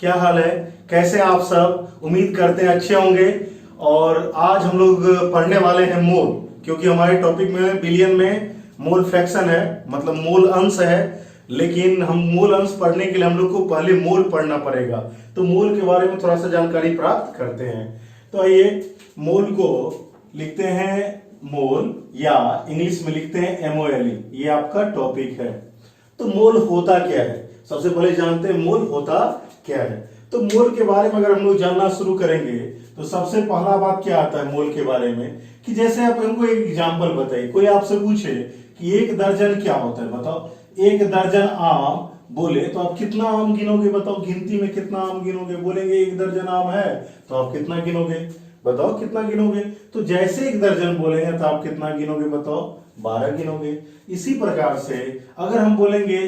क्या हाल है? कैसे आप सब? उम्मीद करते हैं अच्छे होंगे। और आज हम लोग पढ़ने वाले हैं मोल, क्योंकि हमारे टॉपिक में बिलियन में मोल फ्रैक्शन है, मतलब मोल अंश है। लेकिन हम मोल अंश पढ़ने के लिए हम लोग को पहले मोल पढ़ना पड़ेगा। तो मोल के बारे में थोड़ा सा जानकारी प्राप्त करते हैं। तो आइए, मोल को लिखते हैं मोल, या इंग्लिश में लिखते हैं MOLE। ये आपका टॉपिक है। तो मोल होता क्या है, सबसे पहले जानते हैं मोल होता क्या है। तो मोल के बारे में अगर हम लोग जानना शुरू करेंगे तो सबसे पहला बात क्या आता है मोल के बारे में, कि जैसे आप हमको एक एग्जांपल बताइए। कोई आपसे पूछे कि 1 दर्जन क्या होता है, बताओ। 1 दर्जन आम बोले तो आप कितना आम गिनोगे? बताओ, गिनती में कितना आम गिनोगे? बोलेंगे 1 दर्जन आम है, तो आप कितना गिनोगे? बताओ कितना गिनोगे? तो जैसे 1 दर्जन बोलेंगे तो आप कितना गिनोगे? बताओ, 12 गिनोगे। इसी प्रकार से अगर हम बोलेंगे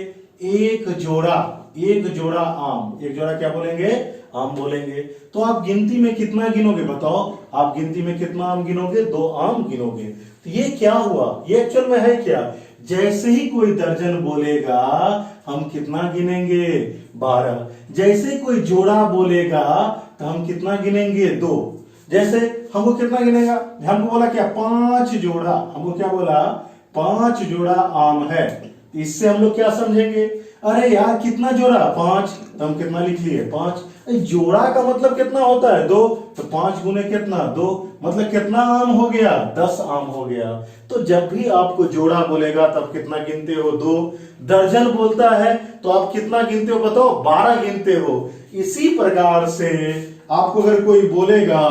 एक जोड़ा आम, एक जोड़ा क्या बोलेंगे? आम बोलेंगे। तो आप गिनती में कितना गिनोगे? बताओ, आप गिनती में कितना आम गिनोगे? 2 आम गिनोगे। तो ये क्या हुआ? ये एक्चुअल में है क्या? जैसे ही कोई दर्जन बोलेगा हम कितना गिनेंगे? 12। जैसे कोई जोड़ा बोलेगा तो हम कितना गिनेंगे? 2। जैसे हमको कितना गिनेगा? हमको बोला क्या? 5 जोड़ा। हमको क्या बोला? 5 जोड़ा आम है। इससे हम लोग क्या समझेंगे? अरे यार, कितना जोड़ा? 5। तो हम कितना लिख लिए? 5। जोड़ा का मतलब कितना होता है? 2। तो 5 गुने कितना? 2। मतलब कितना आम हो गया? 10 आम हो गया। तो जब भी आपको जोड़ा बोलेगा तब कितना गिनते हो? 2। दर्जन बोलता है तो आप कितना गिनते हो? बताओ, 12 गिनते हो। इसी प्रकार से आपको अगर कोई बोलेगा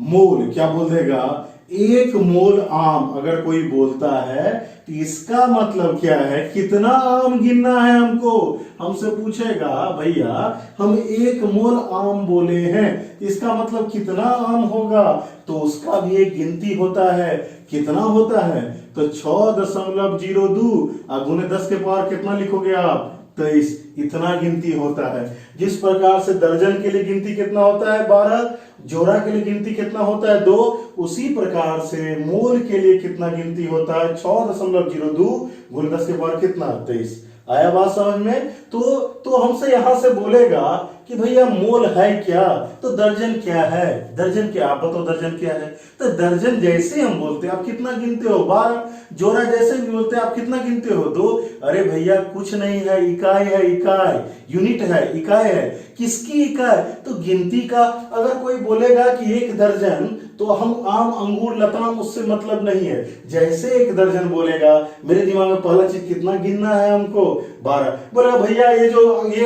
मोल, क्या बोल देगा? 1 मोल आम अगर कोई बोलता है तो इसका मतलब क्या है? कितना आम गिनना है हमको। हमसे पूछेगा भैया हम 1 मोल आम बोले हैं, इसका मतलब कितना आम होगा? तो उसका भी एक गिनती होता है। कितना होता है? तो 6.02 गुने 10 के पावर कितना लिखोगे आप? 23। इतना गिनती होता है। जिस प्रकार से दर्जन के लिए गिनती कितना होता है? 12। जोड़ा के लिए गिनती कितना होता है? 2। उसी प्रकार से मोल के लिए कितना गिनती होता है? 6.02 गुने 10 के पावर कितना? 23। आया बात समझ में? तो हमसे यहां से बोलेगा कि भैया मोल है क्या? तो दर्जन क्या है? दर्जन क्या? आप बताओ दर्जन क्या है? तो दर्जन जैसे हम बोलते हैं आप कितना गिनते हो? 12। जोड़ा जैसे भी बोलते हैं आप कितना गिनते हो? 2। अरे भैया कुछ नहीं है, इकाई है, इकाई, यूनिट है, इकाई है। किसकी इकाई? तो गिनती का। अगर कोई बोलेगा कि 1 दर्जन, तो हम आम अंगूर लताम उससे मतलब नहीं है। जैसे 1 दर्जन बोलेगा मेरे दिमाग में पहला चीज कितना गिनना है हमको? 12। बोला भैया ये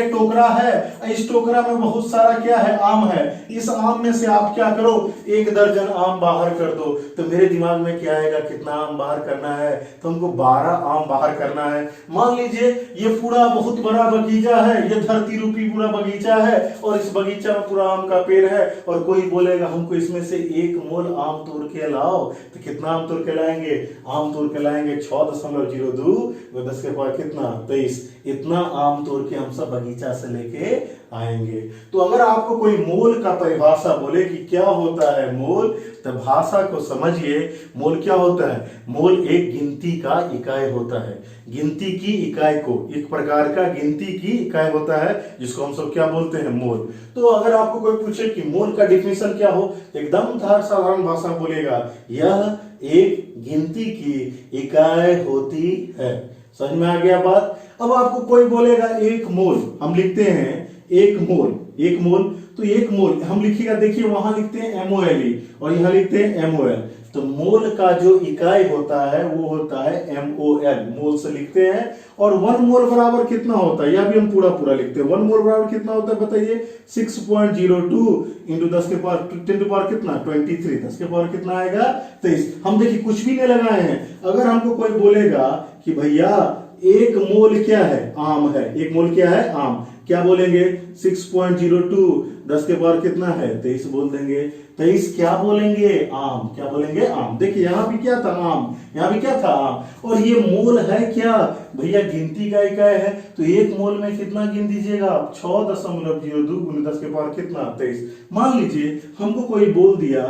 टोकरा है, इस टोकरा में बहुत सारा क्या है? आम है। इस आम में से आप क्या करो? 1 दर्जन आम बाहर कर दो। तो मेरे दिमाग में क्या आएगा? कितना आम बाहर करना है? तो हमको 12 आम बाहर करना है। मान लीजिए ये पूरा बहुत बड़ा बगीचा है, ये धरती रूपी पूरा बगीचा है, और इस बगीचा में पूरा आम का पेड़ है, और कोई बोलेगा हमको इसमें से 1 मोल आम तोड़ के लाओ। तो कितना आम तोड़ के लाएंगे? आम तोड़ के लाएंगे 6.02 10 के पावर कितना? 23। इतना आम तोड़ के हम सब बगीचा से लेके आएंगे। तो अगर आपको कोई मोल का परिभाषा बोले कि क्या होता है मोल, तो भाषा को समझिए। मोल क्या होता है? मोल एक गिनती का इकाई होता है। गिनती की इकाई को, एक प्रकार का गिनती की इकाई होता है, जिसको हम सब क्या बोलते हैं? मोल। तो अगर आपको कोई पूछे कि मोल का डिफिनेशन क्या हो, एकदम साधारण भाषा में बोलेगा, यह एक गिनती की इकाई होती है। समझ में आ गया बात? अब आपको कोई बोलेगा 1 मोल, हम लिखते हैं 1 मोल, 1 मोल। तो 1 मोल हम लिखिएगा, देखिए वहां लिखते हैं MOLE और यहां लिखते हैं MOL। तो मोल का जो इकाई होता है वो होता है MOL, मोल से लिखते हैं। और 1 मोल बराबर कितना होता है? यह भी हम पूरा लिखते हैं। 1 मोल बराबर कितना होता है बताइए? 6.02 इंटू 10 के पावर 10 टू पावर कितना? 23। 10 के पावर कितना आएगा? 23। हम देखिए कुछ भी नहीं लगाए हैं। अगर हमको कोई बोलेगा कि भैया 1 मोल क्या है? आम है। 1 मोल क्या है? आम। क्या बोलेंगे? 6.02 10 के पावर कितना है? 23 बोल देंगे। 23 क्या बोलेंगे? आम। क्या बोलेंगे? आम। देखिए यहां भी क्या था? आम। यहां भी क्या था? आम। और ये मोल है क्या? भैया गिनती का इकाई है। तो 1 मोल में कितना गिन दीजिएगा आप? 6.02 गुने 10 के पावर कितना? 23। मान लीजिए हमको कोई बोल दिया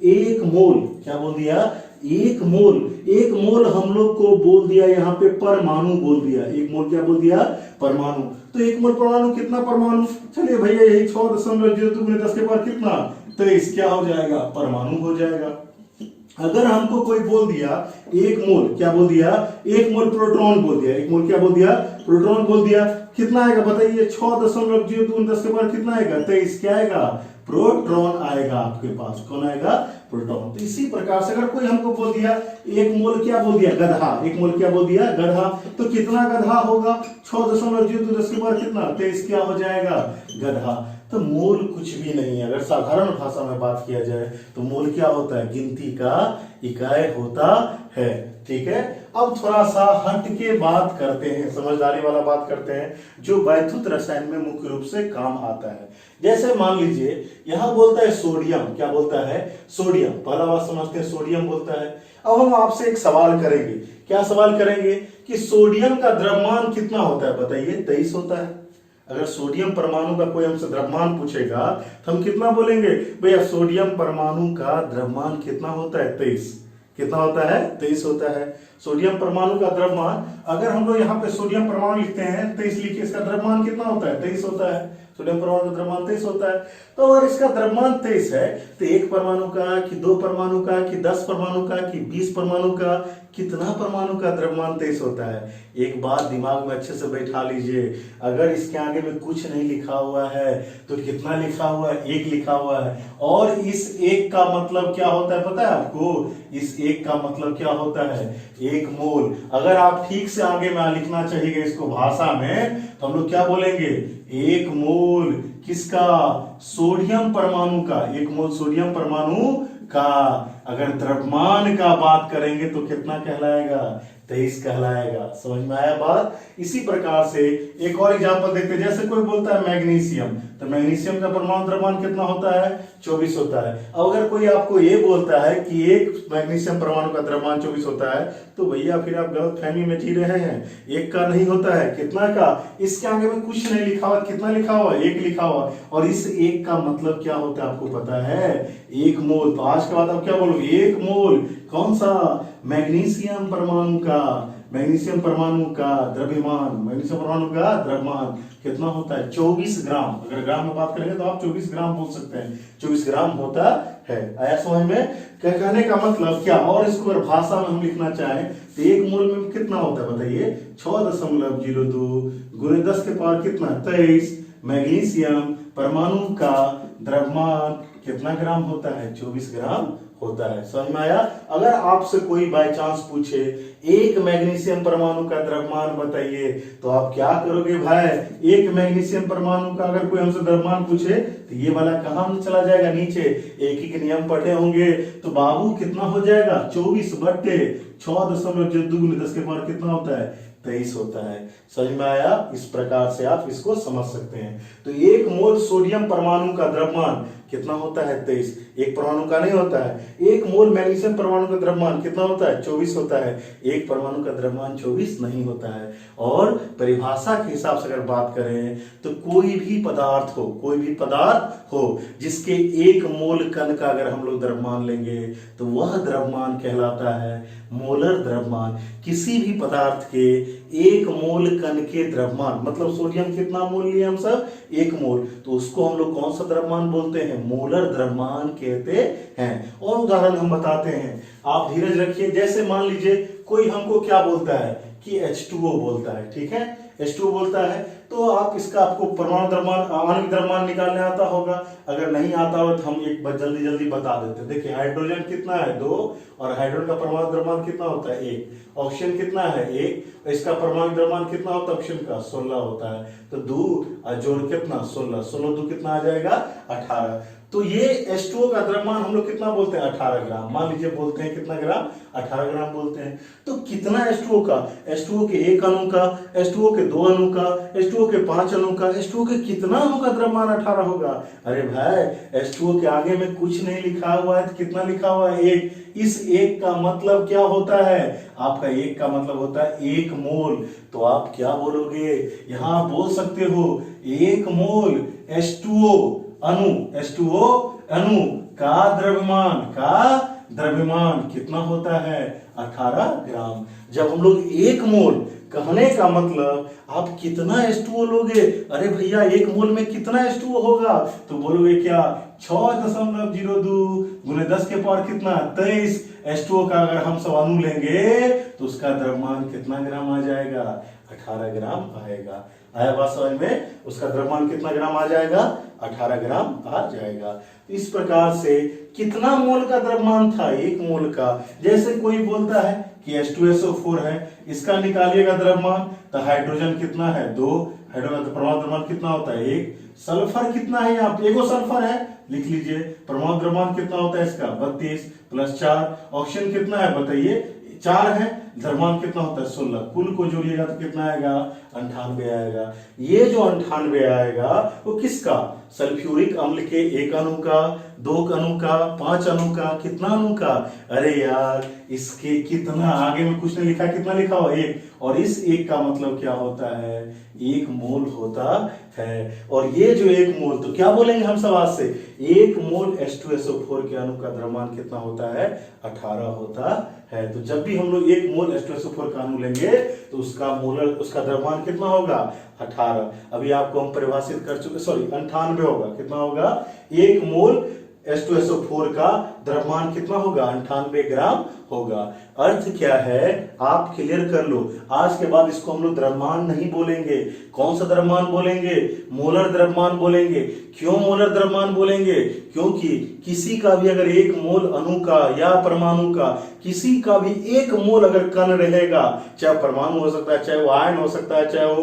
1 मोल, क्या बोल दिया? एक मोल हम लोग को बोल दिया यहाँ पे परमाणु बोल दिया। एक मोल क्या बोल दिया? परमाणु। तो एक मोल परमाणु कितना परमाणु? चलिए भैया यही 6.02 10 के पावर कितना? 23 क्या हो जाएगा? परमाणु हो जाएगा। अगर हमको कोई बोल दिया एक मोल, क्या बोल दिया? एक मोल प्रोटॉन बोल दिया। एक मोल क्या बोल दिया? प्रोटॉन बोल दिया। कितना आएगा बताइए? 6.02 10 के पावर कितना आएगा? 23 क्या आएगा? प्रोटॉन आएगा आपके पास। कौन आएगा? प्रोटॉन। तो इसी प्रकार से अगर कोई हमको बोल दिया एक मोल क्या बोल दिया? गधा। एक मोल क्या बोल दिया? गधा। तो कितना गधा होगा? 6.02 10 के पावर कितना? 23 क्या हो जाएगा? गधा। तो मोल कुछ भी नहीं है। अगर साधारण भाषा में बात किया जाए तो मोल क्या होता है? गिनती का इकाई होता है। ठीक है, अब थोड़ा सा हट के बात करते हैं, समझदारी वाला बात करते हैं, जो वैद्युत रसायन में मुख्य रूप से काम आता है। जैसे मान लीजिए यहां बोलता है सोडियम। क्या बोलता है? सोडियम। पहला बात समझते हैं, सोडियम बोलता है। अब हम आपसे एक सवाल करेंगे। क्या सवाल करेंगे? कि सोडियम का द्रव्यमान कितना होता है? बताइए। 23 होता है। अगर सोडियम परमाणु का कोई हमसे द्रव्यमान पूछेगा तो हम कितना बोलेंगे? भैया सोडियम परमाणु का द्रव्यमान कितना होता है? 23। कितना होता है? 23 होता है। सोडियम परमाणु का द्रव्यमान, अगर हम लोग यहाँ पे सोडियम परमाणु लिखते हैं 23 लिखिए, इसका द्रव्यमान कितना होता है? 23 होता है। सोडियम परमाणु का द्रव्यमान 23 होता है। तो अगर इसका द्रव्यमान 23 है तो एक परमाणु का, कि दो परमाणु का, कि 10 परमाणु का, कि 20 परमाणु का, कितना परमाणु का द्रव्यमान 23 होता है? एक बात दिमाग में अच्छे से बैठा लीजिए, अगर इसके आगे में कुछ नहीं लिखा हुआ है तो कितना लिखा हुआ है? 1 लिखा हुआ है। और इस 1 का मतलब क्या होता है पता है आपको? इस 1 का मतलब क्या होता है? 1 मोल। अगर आप ठीक से आगे में लिखना चाहिए इसको भाषा में तो हम लोग क्या बोलेंगे? 1 मोल किसका? सोडियम परमाणु का। 1 मोल सोडियम परमाणु का अगर द्रव्यमान का बात करेंगे तो कितना कहलाएगा? 23 कहलाएगा। समझ में आया बात? इसी प्रकार से एक और एग्जांपल देखते हैं। जैसे कोई बोलता है मैग्नीशियम, तो मैग्नीशियम का परमाणु द्रव्यमान कितना होता है? 24 होता है। अब अगर कोई आपको ये बोलता है कि एक मैग्नीशियम परमाणु का द्रव्यमान 24 होता है तो भैया फिर आप गलत फहमी में जी रहे हैं। 1 का नहीं होता है। कितना का? इसके आगे में कुछ नहीं लिखा हुआ। कितना लिखा हुआ? 1 लिखा हुआ। और इस 1 का मतलब क्या होता है आपको पता है? 1 मोल। तो आज के बाद आप क्या बोलोगे? 1 मोल कौन सा? मैग्नीशियम परमाणु का। मैग्नीशियम परमाणु का द्रव्यमान, मैग्नीशियम परमाणु का द्रव्यमान कितना होता है? 24 ग्राम। अगर ग्राम में बात करेंगे तो आप 24 ग्राम बोल सकते हैं। 24 ग्राम होता है। आया समझ में? कहने का मतलब क्या? और इसको अगर भाषा में हम लिखना चाहें तो 1 मोल में कितना होता है बताइए? 6.02 गुणे 10 के पावर कितना? 23 मैग्नीशियम परमाणु का द्रव्यमान कितना ग्राम होता है? 24 ग्राम होता है। समझ में आया? अगर आपसे कोई बाय चांस पूछे 1 मैग्नीशियम परमाणु का द्रव्यमान बताइए तो आप क्या करोगे भाई? 1 मैग्नीशियम परमाणु का अगर कोई हमसे द्रव्यमान पूछे तो ये वाला कहां चला जाएगा? नीचे। एक ही के नियम पढ़े होंगे तो बाबू कितना हो जाएगा? 24 बट्टे 6.02 10 के पावर कितना होता है? 23 होता है। समझ में आया? इस प्रकार से आप इसको समझ सकते हैं। तो 1 मोल सोडियम परमाणु का द्रव्यमान कितना होता है? 23। एक परमाणु का नहीं होता है। 1 मोल मैग्नीशियम परमाणु का द्रव्यमान कितना होता है? 24 होता है। एक परमाणु का द्रव्यमान 24 नहीं होता है। और परिभाषा के हिसाब से अगर बात करें तो कोई भी पदार्थ हो जिसके 1 मोल कण का अगर हम लोग द्रव्यमान लेंगे तो वह द्रव्यमान कहलाता है मोलर द्रव्यमान। किसी भी पदार्थ के 1 मोल कण के द्रव्यमान, मतलब सोडियम कितना मोल लिए हम सब? 1 मोल, तो उसको हम लोग कौन सा द्रव्यमान बोलते हैं? मोलर द्रव्यमान कहते हैं। और उदाहरण हम बताते हैं, आप धीरज रखिए। जैसे मान लीजिए कोई हमको क्या बोलता है कि H2O बोलता है। ठीक है, H2O बोलता है तो आप इसका आपको परमाणु द्रव्यमान, आणविक द्रव्यमान निकालने आता होगा। अगर नहीं आता हो तो हम एक बार जल्दी जल्दी बता देते हैं। देखिए हाइड्रोजन कितना है? 2। और हाइड्रोजन का परमाणु द्रव्यमान कितना होता है? 1। ऑक्सीजन कितना है? 1। इसका परमाणु द्रव्यमान कितना होता है? ऑक्सीजन का 16 होता है। तो 2 और जोड़ कितना? 16। 16 2 कितना आ जाएगा? 18। तो ये H2O का द्रव्यमान हम लोग कितना बोलते हैं? 18 ग्राम। मान लीजिए बोलते हैं कितना ग्राम? 18 ग्राम बोलते हैं। तो कितना H2O का? H2O के 1 अणु का, H2O के 2 अणु का, H2O के 5 अणु का, H2O के कितना अणु का द्रव्यमान 18 होगा? अरे भाई H2O के आगे में कुछ नहीं लिखा हुआ है तो कितना लिखा हुआ है? 1। इस 1 का मतलब क्या होता है? आपका 1 का मतलब होता है 1 मोल। तो आप क्या बोलोगे? यहां बोल सकते हो 1 मोल H2O अणु का द्रव्यमान द्रव्यमान कितना होता है? 18 ग्राम। जब हम लोग 1 मोल, कहने का मतलब आप कितना H2O लोगे? अरे भैया 1 मोल में कितना H2O होगा? तो बोलोगे क्या? 6.02 गुने 10 के पावर कितना? 23 H2O का अगर हम सब अणु लेंगे तो उसका द्रव्यमान कितना ग्राम आ जाएगा? 18 ग्राम आएगा। आया बात समझ में? उसका द्रव्यमान कितना ग्राम आ जाएगा? 18 ग्राम आ जाएगा। इस प्रकार से कितना मोल का द्रव्यमान था? 1 मोल का। जैसे कोई बोलता है कि H2SO4 है, इसका निकालिएगा द्रव्यमान, तो हाइड्रोजन कितना है? 2, हाइड्रोजन का परमाणु द्रव्यमान कितना होता है? 1। सल्फर कितना है? यहाँ पे एगो सल्फर है, लिख लीजिए। परमाणु द्रव्यमान कितना होता है इसका? 32 + 4। ऑक्सीजन कितना है बताइए? 4 है। द्रव्यमान कितना होता है? 16। कुल को जोड़िएगा तो कितना आएगा? 98 आएगा। ये जो 98 आएगा वो किसका? सल्फ्यूरिक अम्ल के 1 अणु का, 2 अणु का, 5 अणु का, कितना अणु का? अरे यार इसके कितना आगे में कुछ नहीं लिखा, कितना लिखा हो? 1। और इस 1 का मतलब क्या होता है? 1 मोल होता है। और ये जो 1 मोल, तो क्या बोलेंगे हम सब आज से? 1 मोल H2SO4 के अणु का द्रव्यमान कितना होता है? 18 होता है। तो जब भी हम लोग 1 मोल H2SO4 का अणु लेंगे तो उसका द्रव्यमान कितना होगा? 18। अभी आपको हम परिभाषित कर चुके, सॉरी 98 होगा। कितना होगा? 1 मोल H2SO4 का द्रव्यमान कितना होगा? 98 ग्राम होगा। अर्थ क्या है आप क्लियर कर लो। आज के बाद इसको हम लोग द्रव्यमान नहीं बोलेंगे। कौन सा द्रव्यमान बोलेंगे? मोलर द्रव्यमान बोलेंगे। क्यों मोलर द्रव्यमान बोलेंगे? क्योंकि किसी का भी अगर 1 मोल अणु का या परमाणु का, किसी का भी 1 मोल अगर कण रहेगा, चाहे परमाणु हो सकता है, चाहे वो आयन हो सकता है, चाहे वो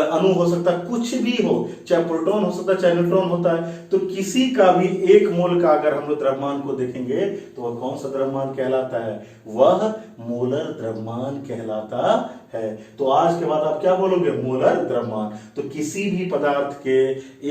अणु हो सकता है, कुछ भी हो, चाहे प्रोटॉन हो सकता है, चाहे न्यूट्रॉन होता है, तो किसी का भी 1 मोल का अगर हम लोग द्रव्यमान को देखेंगे तो वह कौन सा द्रव्यमान कहलाता है? वह मोलर द्रव्यमान कहलाता है। तो आज के बाद आप क्या बोलोगे? मोलर द्रव्यमान। तो किसी भी पदार्थ के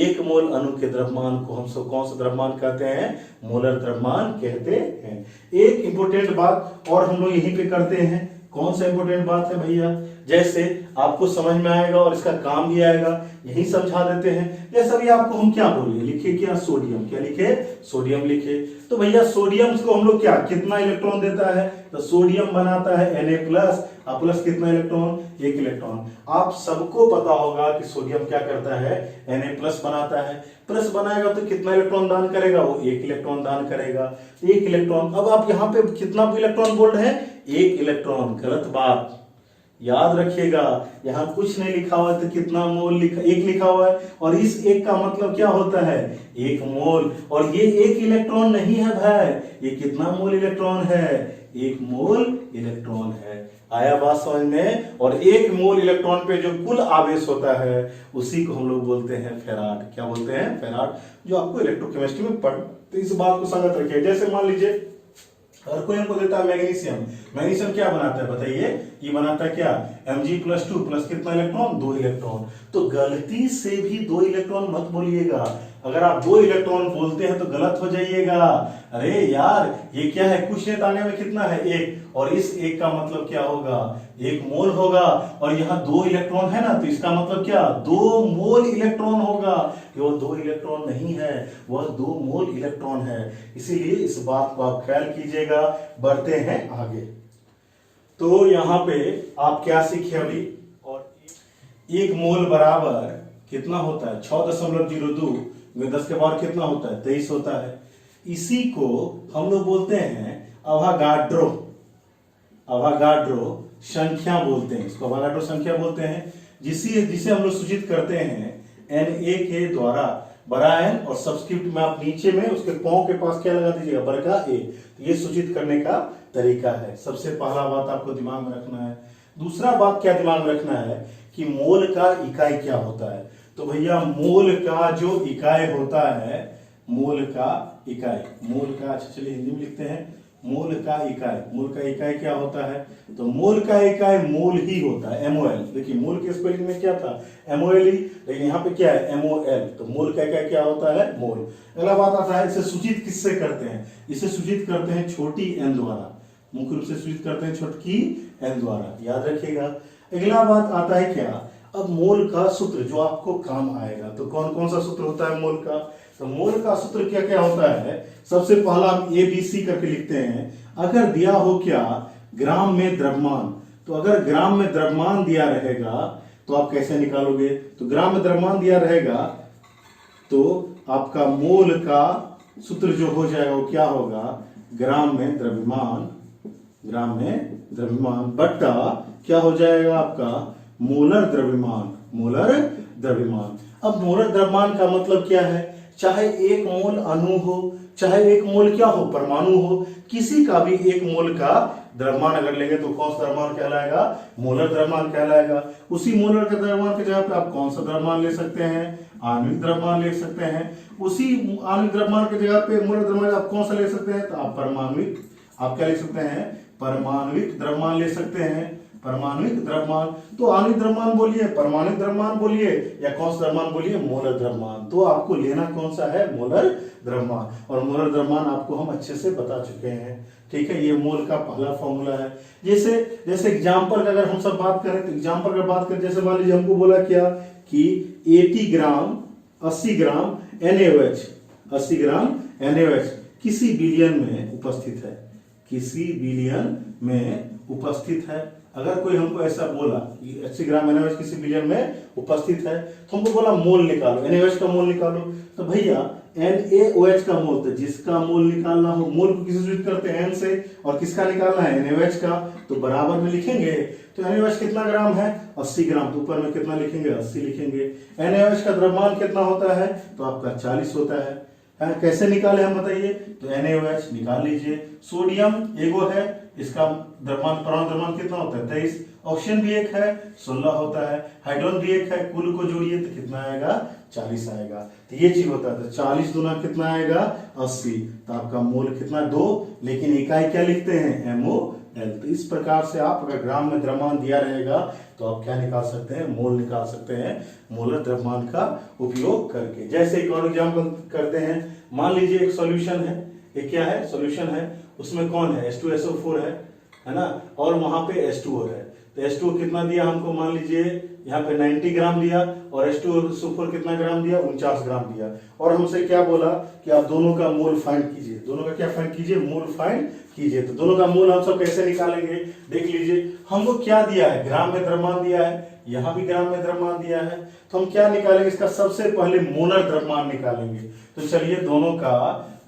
1 मोल अणु के द्रव्यमान को हम सब कौन सा द्रव्यमान कहते हैं? मोलर द्रव्यमान कहते हैं। एक इंपॉर्टेंट बात और हम लोग यहीं पे करते हैं। कौन सा इंपॉर्टेंट बात है भैया? जैसे आपको समझ में आएगा और इसका काम भी आएगा, यही समझा देते हैं। जैसे अभी आपको हम क्या बोलिए, लिखिए क्या? सोडियम। क्या लिखे? सोडियम लिखे। तो भैया सोडियम को हम लोग क्या, कितना इलेक्ट्रॉन देता है? तो सोडियम बनाता है Na+, और प्लस कितना इलेक्ट्रॉन? 1 इलेक्ट्रॉन। आप सबको पता होगा कि सोडियम क्या करता है? Na+ बनाता है। प्लस बनाएगा तो कितना इलेक्ट्रॉन दान करेगा? वो 1 इलेक्ट्रॉन दान करेगा। 1 इलेक्ट्रॉन। अब आप यहाँ पे कितना इलेक्ट्रॉन बोल रहे हैं? 1 इलेक्ट्रॉन। गलत बात, याद रखिएगा। यहां कुछ नहीं लिखा हुआ है तो कितना मोल लिखा? 1 लिखा हुआ है। और इस 1 का मतलब क्या होता है? 1 मोल। और ये 1 इलेक्ट्रॉन नहीं है भाई, ये कितना मोल इलेक्ट्रॉन है? 1 मोल इलेक्ट्रॉन है। आया बात समझ में? और 1 मोल इलेक्ट्रॉन पे जो कुल आवेश होता है उसी को हम लोग बोलते हैं फेराड। क्या बोलते हैं? फेराड। जो आपको इलेक्ट्रोकेमिस्ट्री में पढ़, तो इस बात को संगत रखिए। जैसे मान लीजिए और कोई हमको देता है मैग्नीशियम। मैग्नीशियम क्या बनाता है बताइए? ये बनाता है क्या? Mg+2 प्लस कितना इलेक्ट्रॉन? 2 इलेक्ट्रॉन। तो गलती से भी 2 इलेक्ट्रॉन मत बोलिएगा। अगर आप 2 इलेक्ट्रॉन बोलते हैं तो गलत हो जाइएगा। अरे यार ये क्या है? कुछ नहीं, ताने में कितना है? 1। और इस 1 का मतलब क्या होगा? 1 मोल होगा। और यहाँ 2 इलेक्ट्रॉन है ना, तो इसका मतलब क्या? 2 मोल इलेक्ट्रॉन होगा। कि वो 2 इलेक्ट्रॉन नहीं है, वह 2 मोल इलेक्ट्रॉन है। इसीलिए इस बात को आप ख्याल कीजिएगा। बढ़ते हैं आगे। तो यहाँ पे आप क्या सीखे अभी? और 1 मोल बराबर कितना होता है? 6.02 में 10 के पावर कितना होता है? 23 होता है। इसी को हम लोग बोलते हैं अवागाड्रो। अवागाड्रो संख्या बोलते हैं इसको, अवागाड्रो संख्या बोलते हैं। जिसे हम लोग सूचित करते हैं Na के द्वारा। बड़ा एन और सब्सक्रिप्ट में आप नीचे में उसके पांव के पास क्या लगा दीजिएगा? बड़का ए। ये सूचित करने का तरीका है। सबसे पहला बात आपको दिमाग में रखना है। दूसरा बात क्या दिमाग में रखना है कि मोल का इकाई क्या होता है। तो भैया मोल का जो इकाई होता है, मोल का इकाई, मोल का, अच्छा चलिए हिंदी में लिखते हैं। मोल का इकाई, मोल का इकाई क्या होता है? तो मोल का इकाई मोल ही होता है, MOL। देखिए मोल के स्पेलिंग में क्या था? MOL ही, लेकिन यहाँ पे क्या है? MOL। तो मोल का इकाई क्या होता है? मोल। अगला बात आता है इसे सूचित किससे करते हैं? इसे सूचित करते हैं छोटी n द्वारा। मुख्य रूप से सूचित करते हैं छोटी n द्वारा, याद रखिएगा। अगला बात आता है क्या? अब मोल का सूत्र जो आपको काम आएगा। तो कौन कौन सा सूत्र होता है मोल का? तो मोल का सूत्र क्या क्या होता है, सबसे पहला हम ABC करके लिखते हैं। अगर दिया हो क्या, ग्राम में द्रव्यमान, तो अगर ग्राम में द्रव्यमान दिया रहेगा तो आप कैसे निकालोगे, तो ग्राम में द्रव्यमान दिया रहेगा तो आपका मोल का सूत्र जो हो जाएगा वो क्या होगा, ग्राम में द्रव्यमान, ग्राम में द्रव्यमान बट्टा क्या हो जाएगा आपका मोलर द्रव्यमान, मोलर द्रव्यमान। अब मोलर द्रव्यमान का मतलब क्या है, चाहे एक मोल अणु हो, चाहे एक मोल क्या हो परमाणु हो, किसी का भी एक मोल का द्रव्यमान अगर लेंगे तो कौन सा द्रव्यमान कहलाएगा, मोलर द्रव्यमान कहलाएगा। उसी मोलर के द्रव्यमान की जगह पे आप कौन सा द्रव्यमान ले सकते हैं, आणविक द्रव्यमान ले सकते हैं। उसी आणविक द्रव्यमान की जगह पे मोलर द्रव्यमान आप कौन सा ले सकते हैं, तो आप परमाणुविक, आप क्या ले सकते हैं, परमाणुविक द्रव्यमान ले सकते हैं, परमाणुविक द्रव्यमान। तो आणविक द्रव्यमान बोलिए, परमाणुविक द्रव्यमान बोलिए, या कौन सा द्रव्यमान बोलिए, मोलर द्रव्यमान। तो आपको लेना कौन सा है, मोलर द्रव्यमान। और मोलर द्रव्यमान आपको हम अच्छे से बता चुके हैं, ठीक है। ये मोल का पहला फॉर्मूला है। जैसे एग्जाम्पल का अगर हम सब बात करें तो एग्जाम्पल का बात करें, जैसे मान लीजिए हमको बोला क्या कि 80 ग्राम 80 ग्राम NaOH, 80 ग्राम NaOH किसी बिलियन में उपस्थित है, किसी बिलियन में उपस्थित है। अगर कोई हमको ऐसा बोला कि 80 ग्राम NaOH किसी बिलियन में उपस्थित है, तो हमको बोला मोल निकालो, NaOH का मोल निकालो। तो भैया NaOH का मोल, तो जिसका मोल निकालना हो, मोल को किसी से सूचित करते हैं N से, और किसका निकालना है, NaOH का, तो बराबर में लिखेंगे। तो NaOH कितना ग्राम है, 80 ग्राम, तो ऊपर में कितना लिखेंगे, 80 लिखेंगे। NaOH का द्रव्यमान कितना होता है, तो आपका 40 होता है। कैसे निकाले हम बताइए, तो NaOH निकाल लीजिए। सोडियम एगो है, इसका द्रव्यमान, परमाणु द्रव्यमान कितना होता है, 23। ऑक्सीजन भी एक है, 16 होता है। हाइड्रोजन भी एक है, कुल को जोड़िए तो कितना आएगा, 40 आएगा। तो ये चीज होता है, तो 40 दूना कितना आएगा, 80। तो आपका मोल कितना, 2, लेकिन इकाई क्या लिखते हैं, MOL। तो इस प्रकार से आप अगर ग्राम में द्रव्यमान दिया रहेगा तो आप क्या निकाल सकते हैं, मोल निकाल सकते हैं, मोलर द्रव्यमान का उपयोग करके। जैसे एक और एग्जाम्पल करते हैं, मान लीजिए एक सॉल्यूशन है, एक क्या है, सॉल्यूशन है, उसमें कौन है, H2SO4 है ना, और वहां पे H2O है। तो H2O कितना दिया हमको, मान लीजिए यहाँ पे 90 ग्राम दिया, और H2SO4 कितना ग्राम दिया, 49 ग्राम दिया। और हमसे क्या बोला कि आप दोनों का मोल फाइंड कीजिए, दोनों का क्या फाइंड कीजिए, मोल फाइंड कीजिए। तो दोनों का मोल हम सब कैसे निकालेंगे, देख लीजिए। हमको क्या दिया है, ग्राम में द्रव्यमान दिया है, यहाँ भी ग्राम में द्रव्यमान दिया है। तो हम क्या निकालेंगे, इसका सबसे पहले मोलर द्रव्यमान निकालेंगे। तो चलिए दोनों का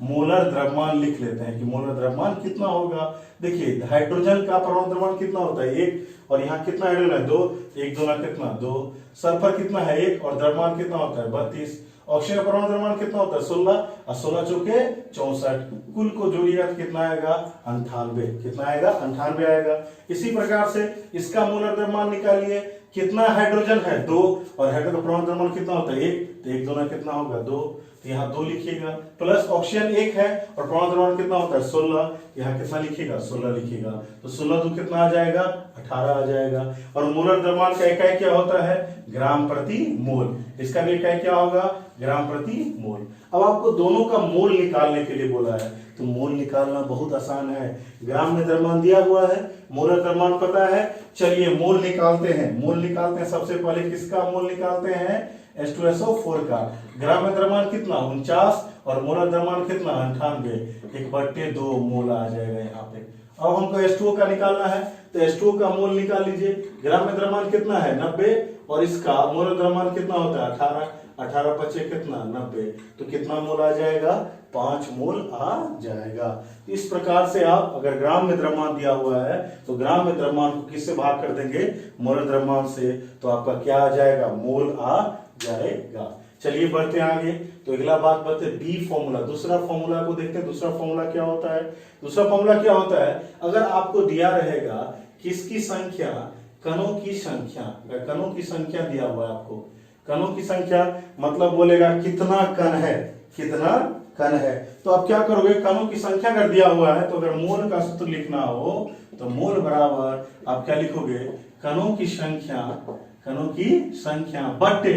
मोलर द्रव्यमान लिख लेते हैं कि मोलर द्रव्यमान कितना होगा। देखिए हाइड्रोजन का परमाणु द्रव्यमान कितना होता है, 1, और यहाँ कितना हाइड्रोजन है, 2, 1 दूना कितना, 2। सल्फर कितना है, 1, और द्रव्यमान कितना होता है, 32। ऑक्सीजन का परमाणु द्रव्यमान कितना होता है, 16, और 16 चौके 64। कुल को जोड़िएगा तो कितना आएगा, 98। कितना आएगा, 98 आएगा। इसी प्रकार से इसका मोलर द्रव्यमान निकालिए, कितना हाइड्रोजन है, 2, और हाइड्रोजन का परमाणु द्रव्यमान कितना होता है, 1, तो 1 दूना कितना होगा, 2, तो यहाँ 2 लिखिएगा। प्लस ऑक्सीजन 1 है, और परमाणु द्रव्यमान कितना होता है, 16, यहाँ कितना लिखिएगा, 16 लिखिएगा। तो 16 2 कितना आ जाएगा, 18 आ जाएगा। और मोलर द्रव्यमान का इकाई क्या होता है, ग्राम प्रति मोल। इसका भी इकाई क्या होगा, ग्राम प्रति मोल। अब आपको दोनों का मोल निकालने के लिए बोला है, तो मोल निकालना बहुत आसान है। ग्राम में द्रव्यमान दिया हुआ है, मोलर द्रव्यमान पता है, चलिए मोल निकालते हैं। मोल निकालते हैं, सबसे पहले किसका मोल निकालते हैं, H2SO4 का। ग्राम में द्रव्यमान कितना, 49, और मोलर द्रव्यमान कितना, 98, 1/2 मोल आ जाएगा यहाँ पे। अब हमको H2O का निकालना है, तो H2O का मोल निकाल लीजिए। ग्राम में द्रव्यमान कितना है, 90, और इसका मोलर द्रव्यमान कितना होता है, 18, 18 बचे कितना, 90, तो कितना मोल आ जाएगा, 5 मोल आ जाएगा। इस प्रकार से आप अगर ग्राम में द्रव्यमान दिया हुआ है तो ग्राम में द्रव्यमान को किससे भाग कर देंगे, मोलर द्रव्यमान से, तो आपका क्या आ जाएगा, मोल आ जाएगा। चलिए बढ़ते हैं आगे। तो अगला बात बढ़ते बी फॉर्मूला, दूसरा फॉर्मूला को देखते हैं। दूसरा फॉर्मूला क्या होता है, दूसरा फॉर्मूला क्या होता है, अगर आपको दिया रहेगा किसकी संख्या, कणों की संख्या, कणों की संख्या दिया हुआ है आपको, कणों की संख्या मतलब बोलेगा कितना कण है, कितना कण है। तो आप क्या करोगे, कणों की संख्या अगर दिया हुआ है तो अगर मोल का सूत्र लिखना हो तो मोल बराबर आप क्या लिखोगे, कणों की संख्या, कणों की संख्या बटे,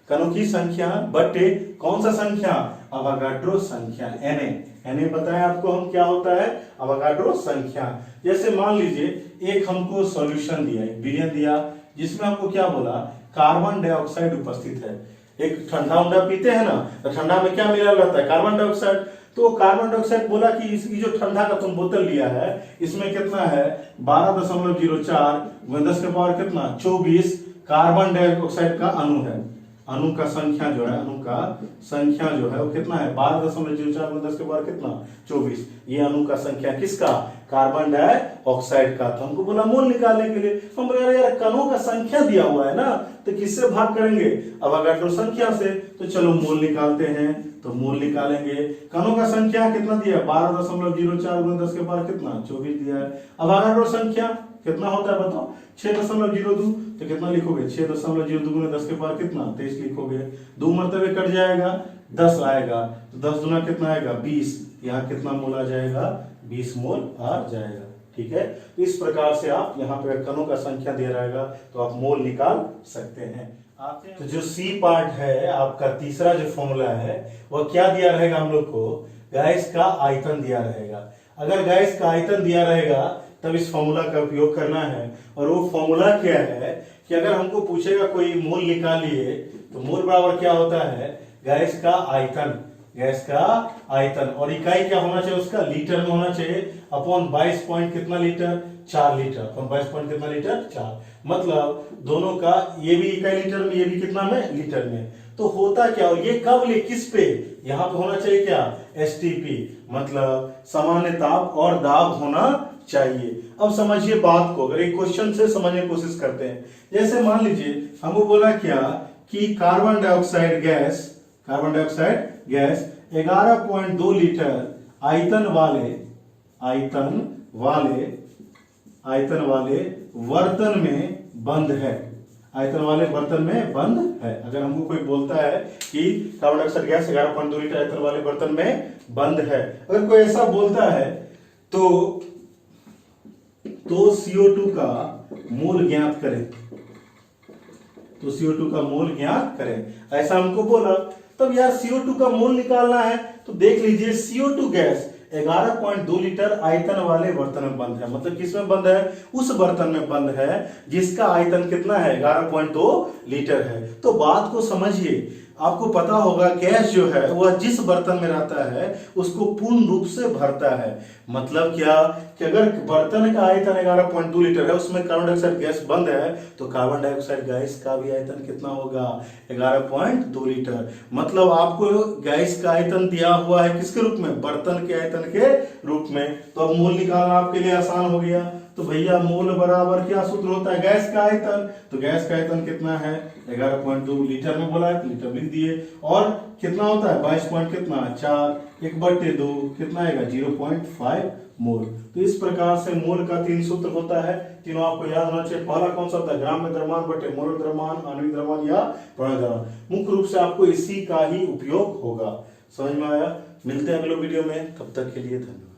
कणों की संख्या बटे कौन सा संख्या, अवोगाड्रो संख्या, Na पता है आपको हम क्या होता है, अवोगाड्रो संख्या। जैसे मान लीजिए एक हमको सॉल्यूशन दिया, एक विलयन दिया, जिसमें हमको क्या बोला, कार्बन डाइऑक्साइड उपस्थित है। एक ठंडा उंडा पीते हैं ना, तो ठंडा में क्या मिला रहता है, कार्बन डाइऑक्साइड। तो कार्बन डाइऑक्साइड बोला कि इसकी जो ठंडा का तुम बोतल लिया है इसमें कितना है 12.04 × 10 कितना 24 कार्बन डाइऑक्साइड का अणु है। अणु का संख्या जो है वो कितना है 12.04 × 10 कितना 24। ये अणु का संख्या किसका, कार्बन डाइऑक्साइड का। तो हमको बोला मोल निकालने के लिए, हम बोले यार कणों का संख्या दिया हुआ है ना, तो किससे भाग करेंगे, अवोगाड्रो संख्या से। तो चलो मोल निकालते हैं, तो मोल निकालेंगे। कणों का संख्या कितना दिया 12.04 × 10 कितना 24 दिया है। अवोगाड्रो संख्या कितना होता है बताओ 6.02। तो कितना लिखोगे 6.02 × 10 कितना 23 लिखोगे। 2 मरतबे कट जाएगा 10 आएगा, तो 10 दूना कितना आएगा 20। यहाँ कितना मोल आ जाएगा 20 मोल आ जाएगा। ठीक है, तो इस प्रकार से आप यहाँ पे कणों का संख्या दे रहेगा तो आप मोल निकाल सकते हैं। तो जो सी पार्ट है आपका तीसरा जो फॉर्मूला है वह क्या दिया रहेगा, हम लोग को गैस का आयतन दिया रहेगा। अगर गैस का आयतन दिया रहेगा तब इस फॉर्मूला का उपयोग करना है। और वो फॉर्मूला क्या है कि अगर हमको पूछेगा कोई मोल निकालिए, तो मोल बराबर क्या होता है गैस का आयतन, गैस का आयतन। और इकाई क्या होना चाहिए उसका, लीटर में होना चाहिए, अपॉन 22 पॉइंट कितना लीटर 4 लीटर, अपॉन 22 पॉइंट कितना लीटर 4। मतलब दोनों का ये भी इकाई लीटर में, ये भी कितना में लीटर में। तो होता क्या, और ये कब ले किस पे, यहाँ पे होना चाहिए क्या एसटीपी, मतलब सामान्य ताप और दाब होना चाहिए। अब समझिए बात को, अगर एक क्वेश्चन से समझने की कोशिश करते हैं। जैसे मान लीजिए हमको बोला क्या कि कार्बन डाइऑक्साइड गैस 11.2 लीटर आयतन वाले बर्तन में बंद है, आयतन वाले बर्तन में बंद है। अगर हमको कोई बोलता है कि कार्बन डाइऑक्साइड गैस 11.2 लीटर आयतन वाले बर्तन में बंद है, अगर कोई ऐसा बोलता है तो CO2 का मोल ज्ञात करें, तो CO2 का मोल ज्ञात करें, ऐसा हमको बोला। तब यार CO2 का मोल निकालना है, तो देख लीजिए CO2 गैस 11.2 लीटर आयतन वाले बर्तन में बंद है। मतलब किसमें बंद है, उस बर्तन में बंद है जिसका आयतन कितना है 11.2 लीटर है। तो बात को समझिए, आपको पता होगा गैस जो है वह जिस बर्तन में रहता है उसको पूर्ण रूप से भरता है। मतलब क्या कि अगर बर्तन का आयतन 11.2 लीटर है, उसमें कार्बन डाइऑक्साइड गैस बंद है, तो कार्बन डाइऑक्साइड गैस का भी आयतन कितना होगा 11.2 लीटर। मतलब आपको गैस का आयतन दिया हुआ है किसके रूप में, बर्तन के आयतन के रूप में। तो अब मोल निकालना आपके लिए आसान हो गया। तो भैया मोल बराबर क्या सूत्र होता है, गैस का आयतन। तो गैस का आयतन कितना है 11.2 लीटर में बोला है, लीटर लिख दिए। और कितना होता है 22 पॉइंट कितना 4 1/2 कितना आएगा 0.5 मोल। तो इस प्रकार से मोल का 3 सूत्र होता है, तीनों आपको याद होना चाहिए। पहला कौन सा होता है, ग्राम में द्रव्यमान बटे मोल द्रव्यमान, आणविक द्रव्यमान या परमाणु द्रव्यमान। मुख्य रूप से आपको इसी का ही उपयोग होगा। समझ में आया? मिलते हैं अगले वीडियो में, तब तक के लिए धन्यवाद।